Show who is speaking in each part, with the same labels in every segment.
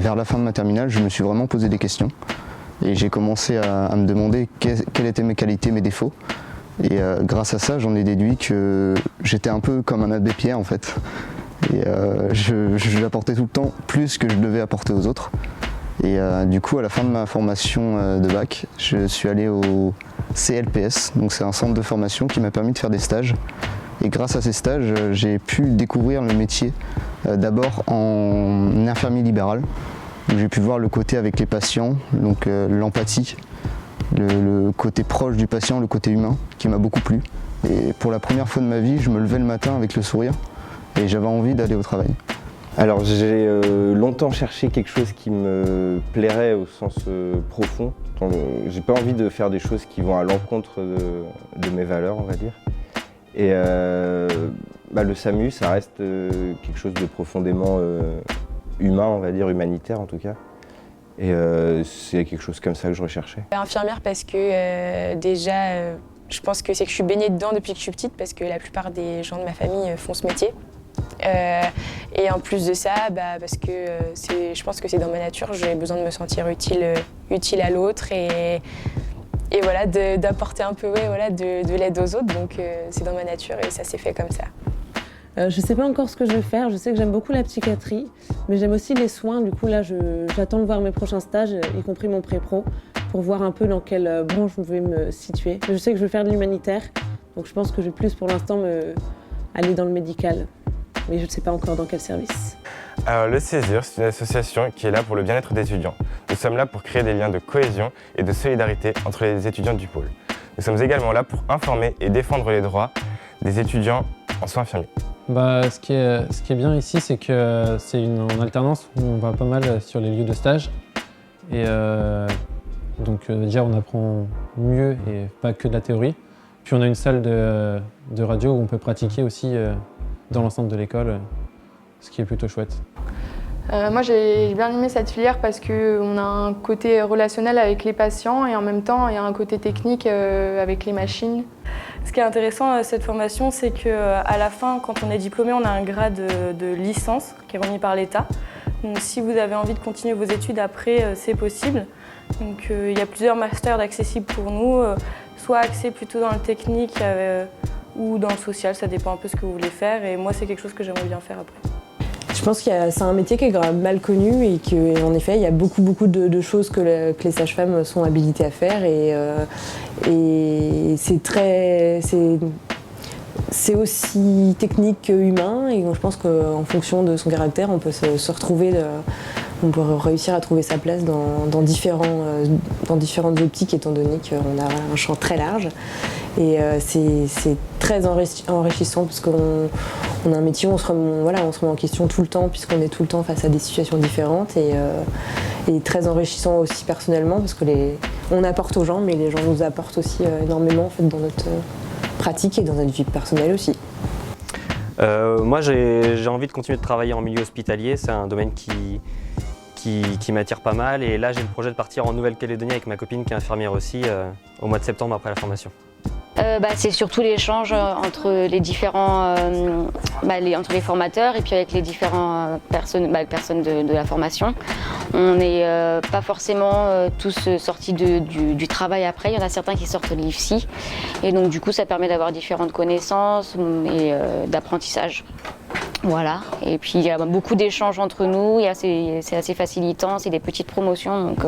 Speaker 1: vers la fin de ma terminale, je me suis vraiment posé des questions et j'ai commencé à me demander quelles étaient mes qualités, mes défauts. Et grâce à ça, j'en ai déduit que j'étais un peu comme un abbé Pierre en fait. Et je l'apportais tout le temps plus que je devais apporter aux autres. Et du coup, à la fin de ma formation de bac, je suis allé au CLPS, donc c'est un centre de formation qui m'a permis de faire des stages. Et grâce à ces stages, j'ai pu découvrir le métier d'abord en infirmier libéral, où j'ai pu voir le côté avec les patients, donc l'empathie, le côté proche du patient, le côté humain, qui m'a beaucoup plu. Et pour la première fois de ma vie, je me levais le matin avec le sourire et j'avais envie d'aller au travail.
Speaker 2: Alors j'ai longtemps cherché quelque chose qui me plairait au sens profond. J'ai pas envie de faire des choses qui vont à l'encontre de mes valeurs, on va dire. Et le SAMU, ça reste quelque chose de profondément humain, on va dire, humanitaire en tout cas. Et c'est quelque chose comme ça que je recherchais.
Speaker 3: Infirmière parce que déjà, je pense que c'est que je suis baignée dedans depuis que je suis petite parce que la plupart des gens de ma famille font ce métier. Et en plus de ça, parce que je pense que c'est dans ma nature, j'ai besoin de me sentir utile à l'autre et voilà, d'apporter un peu de l'aide aux autres. Donc c'est dans ma nature et ça s'est fait comme ça.
Speaker 4: Je ne sais pas encore ce que je vais faire. Je sais que j'aime beaucoup la psychiatrie, mais j'aime aussi les soins. Du coup, là, j'attends de voir mes prochains stages, y compris mon pré-pro, pour voir un peu dans quelle branche je vais me situer. Je sais que je vais faire de l'humanitaire, donc je pense que je vais plus pour l'instant aller dans le médical. Mais je ne sais pas encore dans quel service.
Speaker 5: Alors le CESUR, c'est une association qui est là pour le bien-être des étudiants. Nous sommes là pour créer des liens de cohésion et de solidarité entre les étudiants du pôle. Nous sommes également là pour informer et défendre les droits des étudiants en soins infirmiers.
Speaker 6: Ce qui est bien ici, c'est que c'est en alternance où on va pas mal sur les lieux de stage. Et donc déjà on apprend mieux et pas que de la théorie. Puis on a une salle de radio où on peut pratiquer aussi dans l'ensemble de l'école, ce qui est plutôt chouette.
Speaker 7: Moi j'ai bien aimé cette filière parce qu'on a un côté relationnel avec les patients et en même temps il y a un côté technique avec les machines. Ce qui est intéressant à cette formation, c'est qu'à la fin, quand on est diplômé, on a un grade de licence qui est remis par l'État. Donc si vous avez envie de continuer vos études après, c'est possible. Donc il y a plusieurs masters accessibles pour nous, soit axés plutôt dans le technique ou dans le social, ça dépend un peu ce que vous voulez faire. Et moi, c'est quelque chose que j'aimerais bien faire après.
Speaker 4: Je pense que c'est un métier qui est grave mal connu et qu'en effet, il y a beaucoup de choses que les sages-femmes sont habilitées à faire. Et c'est aussi technique qu'humain. Et je pense qu'en fonction de son caractère, on peut se retrouver, on peut réussir à trouver sa place dans différentes optiques, étant donné qu'on a un champ très large. Et c'est très enrichissant parce qu'on a un métier où on se remet en question tout le temps puisqu'on est tout le temps face à des situations différentes et très enrichissant aussi personnellement parce que on apporte aux gens mais les gens nous apportent aussi énormément en fait, dans notre pratique et dans notre vie personnelle aussi.
Speaker 8: Moi j'ai envie de continuer de travailler en milieu hospitalier, c'est un domaine qui m'attire pas mal et là j'ai le projet de partir en Nouvelle-Calédonie avec ma copine qui est infirmière aussi au mois de septembre après la formation.
Speaker 9: C'est surtout l'échange entre les différents entre les formateurs et puis avec les différentes personnes de la formation. On n'est pas forcément tous sortis du travail après, il y en a certains qui sortent de l'IFSI et donc du coup ça permet d'avoir différentes connaissances et d'apprentissage. Voilà, et puis il y a beaucoup d'échanges entre nous, c'est assez facilitant, c'est des petites promotions, donc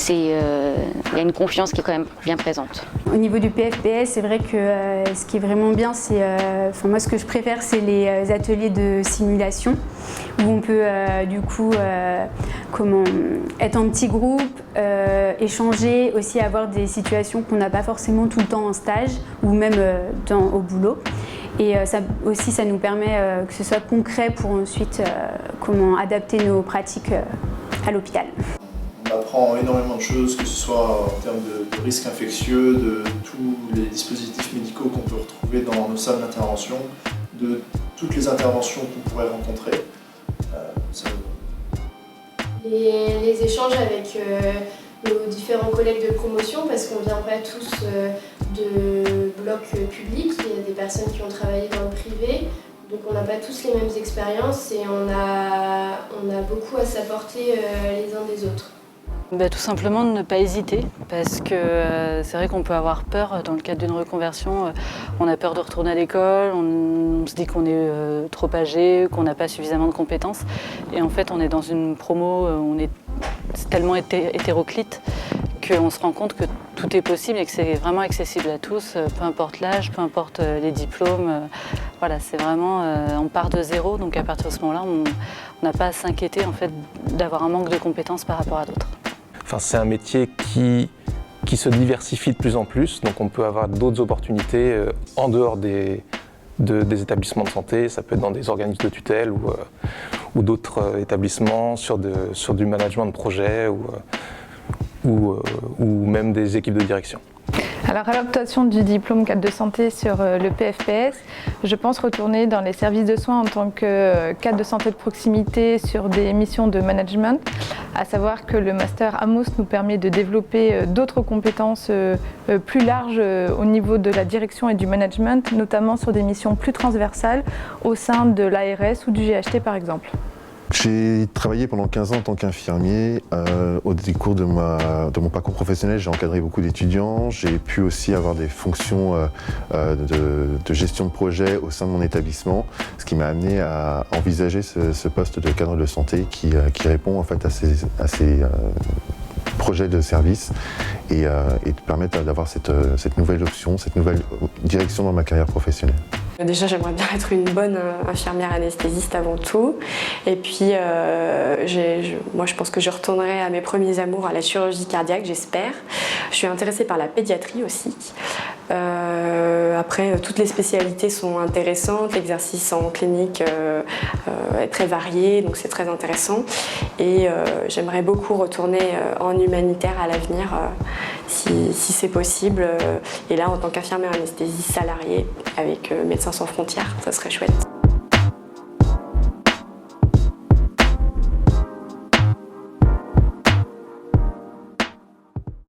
Speaker 9: il y a une confiance qui est quand même bien présente.
Speaker 10: Au niveau du PFPS, c'est vrai que ce qui est vraiment bien, moi ce que je préfère, c'est les ateliers de simulation, où on peut être en petit groupe, échanger, aussi avoir des situations qu'on n'a pas forcément tout le temps en stage, ou même au boulot. Et ça nous permet que ce soit concret pour ensuite adapter nos pratiques à l'hôpital.
Speaker 11: On apprend énormément de choses, que ce soit en termes de risques infectieux, de tous les dispositifs médicaux qu'on peut retrouver dans nos salles d'intervention, de toutes les interventions qu'on pourrait rencontrer.
Speaker 12: Les échanges avec nos différents collègues de promotion, parce qu'on ne vient pas tous de blocs publics, il y a des personnes qui ont travaillé dans le privé, Donc on n'a pas tous les mêmes expériences et on a beaucoup à s'apporter les uns des autres.
Speaker 13: Tout simplement de ne pas hésiter, parce que c'est vrai qu'on peut avoir peur dans le cadre d'une reconversion. On a peur de retourner à l'école, on se dit qu'on est trop âgé, qu'on n'a pas suffisamment de compétences. Et en fait, on est dans une promo, on est tellement hétéroclite qu'on se rend compte que tout est possible et que c'est vraiment accessible à tous, peu importe l'âge, peu importe les diplômes. Voilà, c'est vraiment, on part de zéro, donc à partir de ce moment-là, on n'a pas à s'inquiéter en fait, d'avoir un manque de compétences par rapport à d'autres.
Speaker 14: Enfin, c'est un métier qui se diversifie de plus en plus, donc on peut avoir d'autres opportunités en dehors des établissements de santé. Ça peut être dans des organismes de tutelle ou d'autres établissements sur du management de projet ou même des équipes de direction.
Speaker 7: Alors à l'obtention du diplôme cadre de santé sur le PFPS, je pense retourner dans les services de soins en tant que cadre de santé de proximité sur des missions de management, à savoir que le master AMOS nous permet de développer d'autres compétences plus larges au niveau de la direction et du management, notamment sur des missions plus transversales au sein de l'ARS ou du GHT par exemple.
Speaker 15: J'ai travaillé pendant 15 ans en tant qu'infirmier. Au décours de mon parcours professionnel, j'ai encadré beaucoup d'étudiants. J'ai pu aussi avoir des fonctions de gestion de projet au sein de mon établissement, ce qui m'a amené à envisager ce poste de cadre de santé qui répond en fait à ces projets de service et de permettre d'avoir cette nouvelle option, cette nouvelle direction dans ma carrière professionnelle.
Speaker 4: Déjà, j'aimerais bien être une bonne infirmière anesthésiste avant tout. Et puis, moi, je pense que je retournerai à mes premiers amours, à la chirurgie cardiaque, j'espère. Je suis intéressée par la pédiatrie aussi. Après, toutes les spécialités sont intéressantes. L'exercice en clinique est très varié, donc c'est très intéressant. Et j'aimerais beaucoup retourner en humanitaire à l'avenir, si c'est possible. Et là, en tant qu'infirmière anesthésiste salariée avec Médecins sans frontières, ça serait chouette.